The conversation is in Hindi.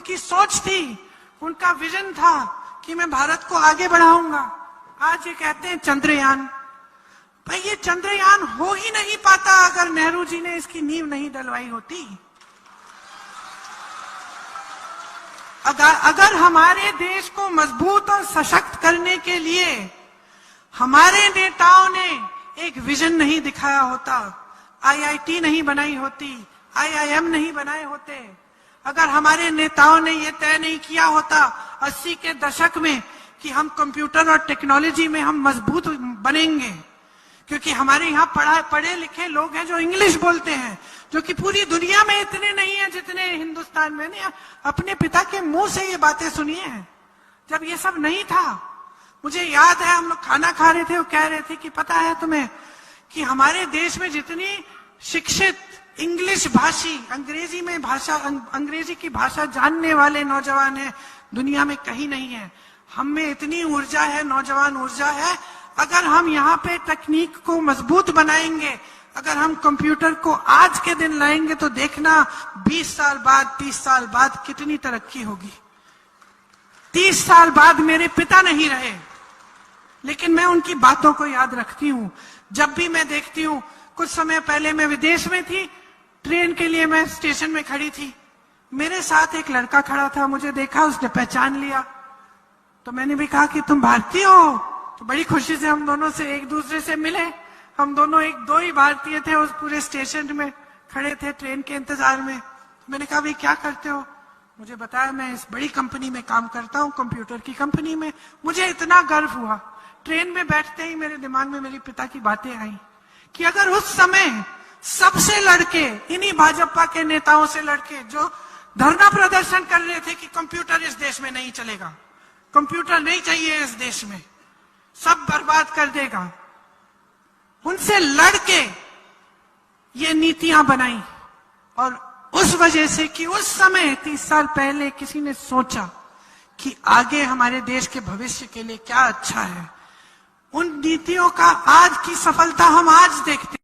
उनकी सोच थी, उनका विजन था कि मैं भारत को आगे बढ़ाऊंगा। आज ये कहते हैं चंद्रयान। भाई ये चंद्रयान हो ही नहीं पाता अगर नेहरू जी ने इसकी नींव नहीं डलवाई होती। अगर हमारे देश को मजबूत और सशक्त करने के लिए हमारे नेताओं ने एक विजन नहीं दिखाया होता, आईआईटी नहीं बनाई होती, आईआईएम नहीं बनाए होते, अगर हमारे नेताओं ने यह तय नहीं किया होता 80 के दशक में कि हम कंप्यूटर और टेक्नोलॉजी में हम मजबूत बनेंगे, क्योंकि हमारे यहाँ पढ़े लिखे लोग हैं जो इंग्लिश बोलते हैं, जो कि पूरी दुनिया में इतने नहीं है जितने हिंदुस्तान में। ने अपने पिता के मुंह से ये बातें सुनी हैं जब ये सब नहीं था। मुझे याद है हम लोग खाना खा रहे थे, वो कह रहे थे कि पता है तुम्हें कि हमारे देश में जितनी शिक्षित इंग्लिश भाषी अंग्रेजी की भाषा जानने वाले नौजवान हैं दुनिया में कहीं नहीं है। हम में इतनी ऊर्जा है, नौजवान ऊर्जा है। अगर हम यहाँ पे तकनीक को मजबूत बनाएंगे, अगर हम कंप्यूटर को आज के दिन लाएंगे तो देखना 20 साल बाद 30 साल बाद कितनी तरक्की होगी। 30 साल बाद मेरे पिता नहीं रहे, लेकिन मैं उनकी बातों को याद रखती हूँ। जब भी मैं देखती हूँ, कुछ समय पहले मैं विदेश में थी, ट्रेन के लिए मैं स्टेशन में खड़ी थी, मेरे साथ एक लड़का खड़ा था, मुझे देखा, उसने पहचान लिया, तो मैंने भी कहा कि तुम भारतीय हो। तो बड़ी खुशी से हम दोनों से एक दूसरे से मिले। हम दोनों दो ही भारतीय थे, उस पूरे स्टेशन में खड़े थे ट्रेन के इंतजार में। तो मैंने कहा भाई क्या करते हो? मुझे बताया मैं इस बड़ी कंपनी में काम करता हूँ, कंप्यूटर की कंपनी में। मुझे इतना गर्व हुआ। ट्रेन में बैठते ही मेरे दिमाग में मेरे पिता की बातें आई कि अगर उस समय सबसे लड़के, इन्हीं भाजपा के नेताओं से लड़के जो धरना प्रदर्शन कर रहे थे कि कंप्यूटर इस देश में नहीं चलेगा, कंप्यूटर नहीं चाहिए इस देश में, सब बर्बाद कर देगा, उनसे लड़के ये नीतियां बनाई। और उस वजह से कि उस समय 30 साल पहले किसी ने सोचा कि आगे हमारे देश के भविष्य के लिए क्या अच्छा है, उन नीतियों का आज की सफलता हम आज देखते